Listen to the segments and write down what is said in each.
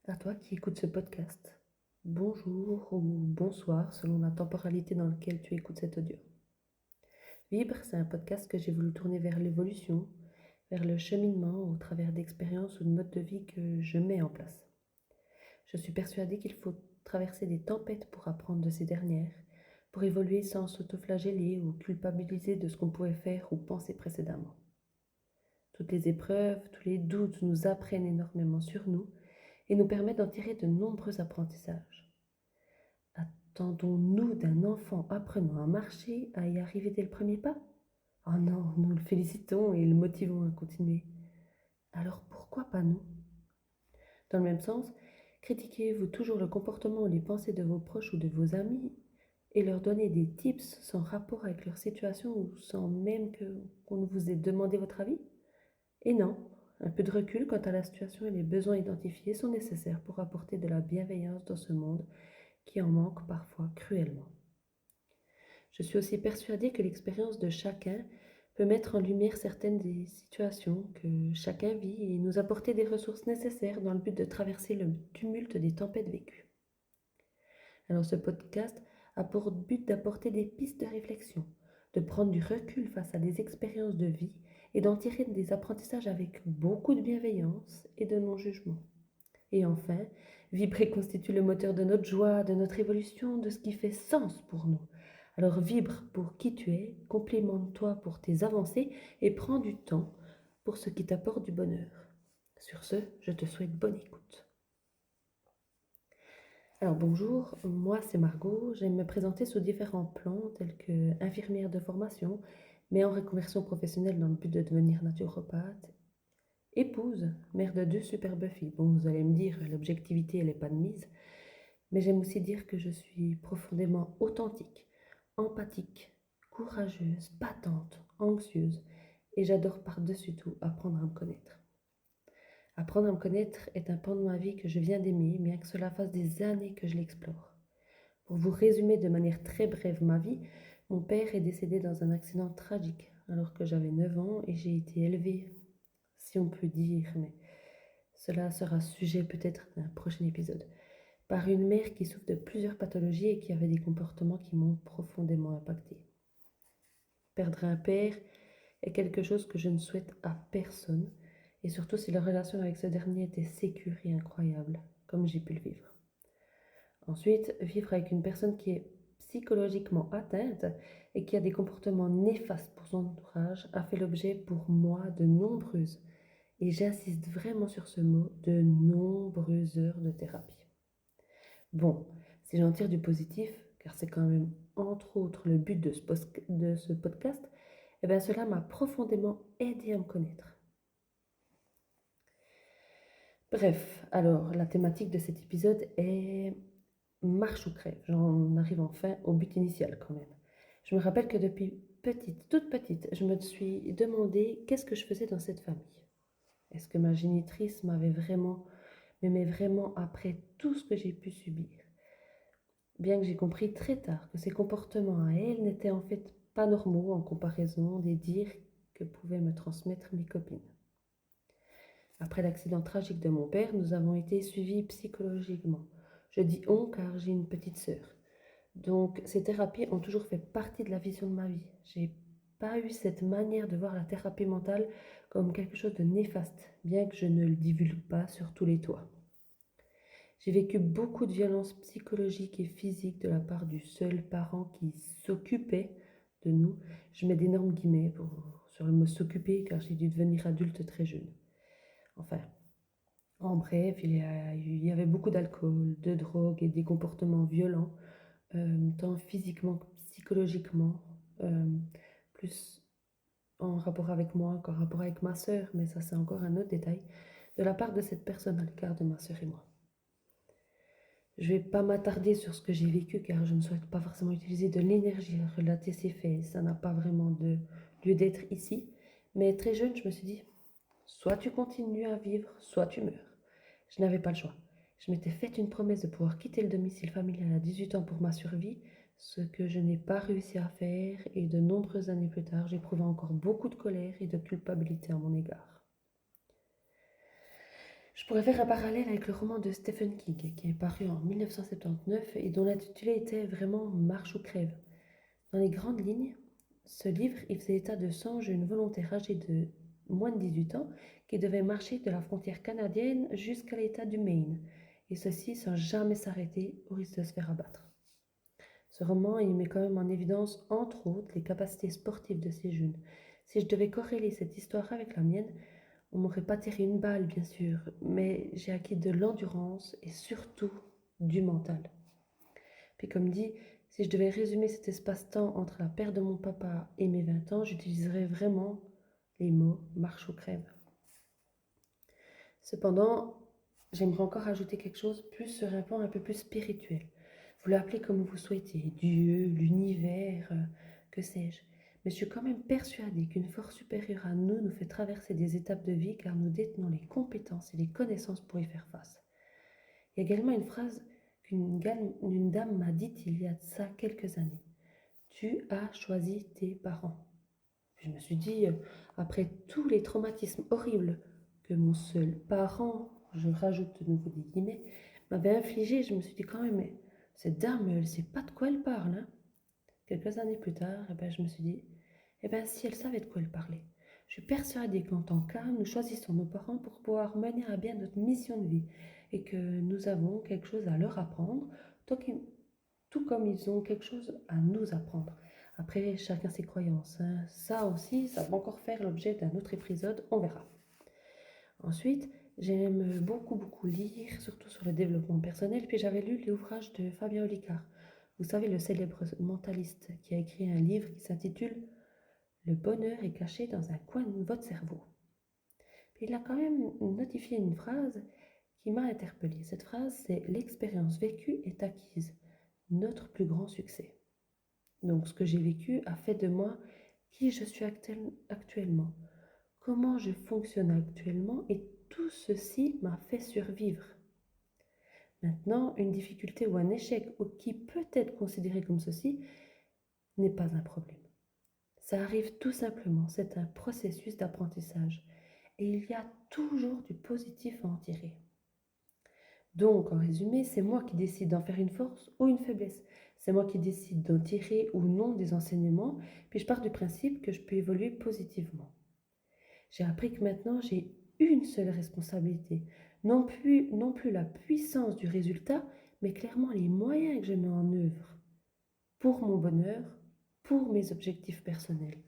À toi qui écoutes ce podcast, bonjour ou bonsoir selon la temporalité dans laquelle tu écoutes cet audio. Vibre, c'est un podcast que j'ai voulu tourner vers l'évolution, vers le cheminement au travers d'expériences ou de modes de vie que je mets en place. Je suis persuadée qu'il faut traverser des tempêtes pour apprendre de ces dernières, pour évoluer sans s'autoflageller ou culpabiliser de ce qu'on pouvait faire ou penser précédemment. Toutes les épreuves, tous les doutes nous apprennent énormément sur nous et nous permettent d'en tirer de nombreux apprentissages. Attendons-nous d'un enfant apprenant à marcher à y arriver dès le premier pas? Oh non, nous le félicitons et le motivons à continuer. Alors pourquoi pas nous? Dans le même sens, critiquez-vous toujours le comportement ou les pensées de vos proches ou de vos amis et leur donnez des tips sans rapport avec leur situation ou sans même qu'on ne vous ait demandé votre avis? Et non, un peu de recul quant à la situation et les besoins identifiés sont nécessaires pour apporter de la bienveillance dans ce monde qui en manque parfois cruellement. Je suis aussi persuadée que l'expérience de chacun peut mettre en lumière certaines des situations que chacun vit et nous apporter des ressources nécessaires dans le but de traverser le tumulte des tempêtes vécues. Alors ce podcast a pour but d'apporter des pistes de réflexion, de prendre du recul face à des expériences de vie et d'en tirer des apprentissages avec beaucoup de bienveillance et de non-jugement. Et enfin, vibrer constitue le moteur de notre joie, de notre évolution, de ce qui fait sens pour nous. Alors vibre pour qui tu es, complimente-toi pour tes avancées et prends du temps pour ce qui t'apporte du bonheur. Sur ce, je te souhaite bonne écoute. Alors bonjour, moi c'est Margot, j'aime me présenter sous différents plans tels que infirmière de formation, mais en reconversion professionnelle dans le but de devenir naturopathe, épouse, mère de 2 superbes filles. Bon, vous allez me dire, l'objectivité elle n'est pas de mise, mais j'aime aussi dire que je suis profondément authentique, empathique, courageuse, battante, anxieuse, et j'adore par-dessus tout apprendre à me connaître. Apprendre à me connaître est un pan de ma vie que je viens d'aimer, bien que cela fasse des années que je l'explore. Pour vous résumer de manière très brève ma vie, mon père est décédé dans un accident tragique alors que j'avais 9 ans et j'ai été élevée, si on peut dire, mais cela sera sujet peut-être d'un prochain épisode, par une mère qui souffre de plusieurs pathologies et qui avait des comportements qui m'ont profondément impactée. Perdre un père est quelque chose que je ne souhaite à personne, et surtout si la relation avec ce dernier était sécure et incroyable, comme j'ai pu le vivre. Ensuite, vivre avec une personne qui est psychologiquement atteinte et qui a des comportements néfastes pour son entourage a fait l'objet pour moi de nombreuses, et j'insiste vraiment sur ce mot, de nombreuses heures de thérapie. Bon, si j'en tire du positif, car c'est quand même entre autres le but de ce podcast, eh bien cela m'a profondément aidé à me connaître. Bref, alors la thématique de cet épisode est marche ou crève. J'en arrive enfin au but initial quand même. Je me rappelle que depuis petite, toute petite, je me suis demandé qu'est-ce que je faisais dans cette famille. Est-ce que ma génitrice m'aimait vraiment après tout ce que j'ai pu subir? Bien que j'ai compris très tard que ses comportements à elle n'étaient en fait pas normaux en comparaison des dires que pouvaient me transmettre mes copines. Après l'accident tragique de mon père, nous avons été suivis psychologiquement. Je dis on car j'ai une petite sœur. Donc ces thérapies ont toujours fait partie de la vision de ma vie. J'ai pas eu cette manière de voir la thérapie mentale comme quelque chose de néfaste, bien que je ne le divulgue pas sur tous les toits. J'ai vécu beaucoup de violences psychologiques et physiques de la part du seul parent qui s'occupait de nous. Je mets d'énormes guillemets sur le mot s'occuper car j'ai dû devenir adulte très jeune. Enfin, en bref, il y avait beaucoup d'alcool, de drogue et des comportements violents, tant physiquement que psychologiquement, euh, plus en rapport avec moi qu'en rapport avec ma sœur, mais ça c'est encore un autre détail, de la part de cette personne à l'écart de ma sœur et moi. Je ne vais pas m'attarder sur ce que j'ai vécu car je ne souhaite pas forcément utiliser de l'énergie à relater ces faits. Ça n'a pas vraiment de lieu d'être ici. Mais très jeune, je me suis dit, soit tu continues à vivre, soit tu meurs. Je n'avais pas le choix. Je m'étais fait une promesse de pouvoir quitter le domicile familial à 18 ans pour ma survie, ce que je n'ai pas réussi à faire et de nombreuses années plus tard, j'éprouvais encore beaucoup de colère et de culpabilité à mon égard. Je pourrais faire un parallèle avec le roman de Stephen King qui est paru en 1979 et dont l'intitulé était vraiment Marche ou crève. Dans les grandes lignes, ce livre il faisait état de songe d'une volontaire âgée de moins de 18 ans qui devait marcher de la frontière canadienne jusqu'à l'état du Maine, et ceci sans jamais s'arrêter au risque de se faire abattre. Ce roman il met quand même en évidence, entre autres, les capacités sportives de ces jeunes. Si je devais corréler cette histoire avec la mienne, on m'aurait pas tiré une balle, bien sûr, mais j'ai acquis de l'endurance et surtout du mental. Puis comme dit, si je devais résumer cet espace-temps entre la perte de mon papa et mes 20 ans, j'utiliserais vraiment les mots marche ou crève. Cependant, j'aimerais encore ajouter quelque chose plus sur un plan un peu plus spirituel. Vous l'appelez comme vous souhaitez, Dieu, l'univers, que sais-je. Mais je suis quand même persuadée qu'une force supérieure à nous nous fait traverser des étapes de vie car nous détenons les compétences et les connaissances pour y faire face. Il y a également une phrase qu'une dame m'a dite il y a de ça quelques années. Tu as choisi tes parents. Je me suis dit, après tous les traumatismes horribles que mon seul parent, je rajoute de nouveau des guillemets, m'avait infligé, je me suis dit quand même, mais cette dame, elle ne sait pas de quoi elle parle. Hein. Quelques années plus tard, je me suis dit, si elle savait de quoi elle parlait. Je suis persuadée qu'en tant qu'âme, nous choisissons nos parents pour pouvoir mener à bien notre mission de vie et que nous avons quelque chose à leur apprendre, tout comme ils ont quelque chose à nous apprendre. Après, chacun ses croyances. Hein. Ça aussi, ça va encore faire l'objet d'un autre épisode, on verra. Ensuite, j'aime beaucoup lire, surtout sur le développement personnel, puis j'avais lu l'ouvrage de Fabien Olicard. Vous savez, le célèbre mentaliste qui a écrit un livre qui s'intitule Le bonheur est caché dans un coin de votre cerveau. Puis il a quand même notifié une phrase qui m'a interpellée. Cette phrase, c'est l'expérience vécue est acquise, notre plus grand succès. Donc ce que j'ai vécu a fait de moi qui je suis actuellement, comment je fonctionne actuellement et tout ceci m'a fait survivre. Maintenant, une difficulté ou un échec ou qui peut être considéré comme ceci n'est pas un problème. Ça arrive tout simplement, c'est un processus d'apprentissage et il y a toujours du positif à en tirer. Donc, en résumé, c'est moi qui décide d'en faire une force ou une faiblesse. C'est moi qui décide d'en tirer ou non des enseignements, puis je pars du principe que je peux évoluer positivement. J'ai appris que maintenant j'ai une seule responsabilité, non plus la puissance du résultat, mais clairement les moyens que je mets en œuvre pour mon bonheur, pour mes objectifs personnels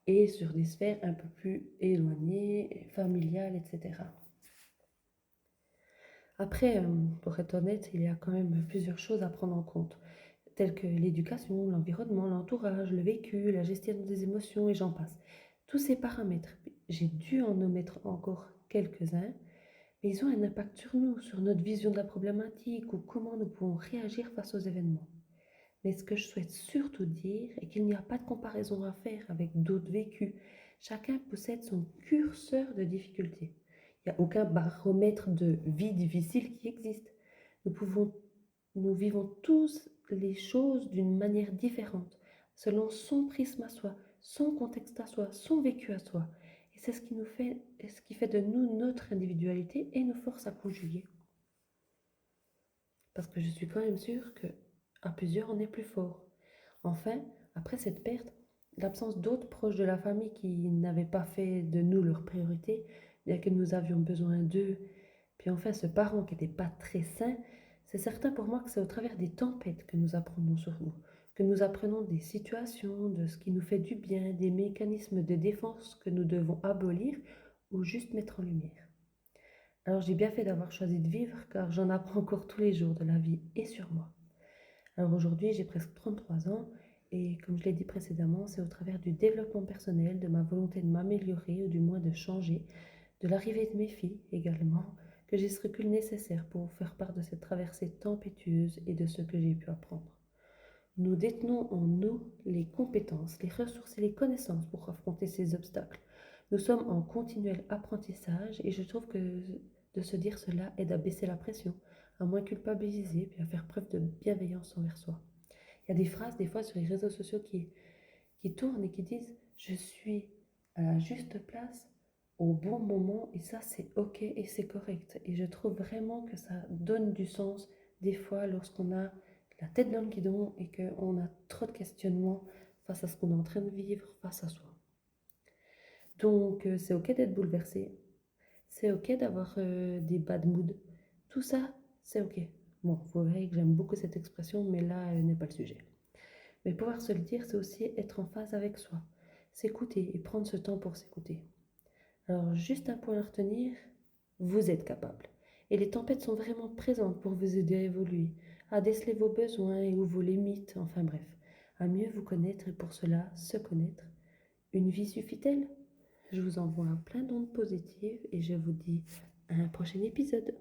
et sur des sphères un peu plus éloignées, familiales, etc. Après, pour être honnête, il y a quand même plusieurs choses à prendre en compte, telles que l'éducation, l'environnement, l'entourage, le vécu, la gestion des émotions et j'en passe. Tous ces paramètres, j'ai dû en omettre encore quelques-uns, mais ils ont un impact sur nous, sur notre vision de la problématique ou comment nous pouvons réagir face aux événements. Mais ce que je souhaite surtout dire est qu'il n'y a pas de comparaison à faire avec d'autres vécus. Chacun possède son curseur de difficulté. Il n'y a aucun baromètre de vie difficile qui existe. Nous vivons tous les choses d'une manière différente, selon son prisme à soi, son contexte à soi, son vécu à soi. Et c'est ce qui fait de nous notre individualité et nous force à conjuguer. Parce que je suis quand même sûre que à plusieurs on est plus fort. Enfin, après cette perte, l'absence d'autres proches de la famille qui n'avaient pas fait de nous leur priorité, bien que nous avions besoin d'eux, puis enfin ce parent qui n'était pas très sain, c'est certain pour moi que c'est au travers des tempêtes que nous apprenons sur nous, que nous apprenons des situations, de ce qui nous fait du bien, des mécanismes de défense que nous devons abolir ou juste mettre en lumière. Alors j'ai bien fait d'avoir choisi de vivre car j'en apprends encore tous les jours de la vie et sur moi. Alors aujourd'hui j'ai presque 33 ans et comme je l'ai dit précédemment, c'est au travers du développement personnel, de ma volonté de m'améliorer ou du moins de changer, de l'arrivée de mes filles également, que j'ai ce recul nécessaire pour vous faire part de cette traversée tempétueuse et de ce que j'ai pu apprendre. Nous détenons en nous les compétences, les ressources et les connaissances pour affronter ces obstacles. Nous sommes en continuel apprentissage et je trouve que de se dire cela aide à baisser la pression, à moins culpabiliser puis à faire preuve de bienveillance envers soi. Il y a des phrases des fois sur les réseaux sociaux qui tournent et qui disent « Je suis à la juste place au bon moment et ça c'est ok et c'est correct. Et je trouve vraiment que ça donne du sens des fois lorsqu'on a la tête dans le guidon et qu'on a trop de questionnements face à ce qu'on est en train de vivre face à soi. Donc c'est ok d'être bouleversé, c'est ok d'avoir des bad moods, tout ça c'est ok. Bon, vous verrez que j'aime beaucoup cette expression, mais là n'est pas le sujet. Mais pouvoir se le dire, c'est aussi être en phase avec soi, s'écouter et prendre ce temps pour s'écouter. Alors, juste un point à retenir, vous êtes capable. Et les tempêtes sont vraiment présentes pour vous aider à évoluer, à déceler vos besoins et ou vos limites, enfin bref, à mieux vous connaître et pour cela, se connaître. Une vie suffit-elle? Je vous envoie plein d'ondes positives et je vous dis à un prochain épisode.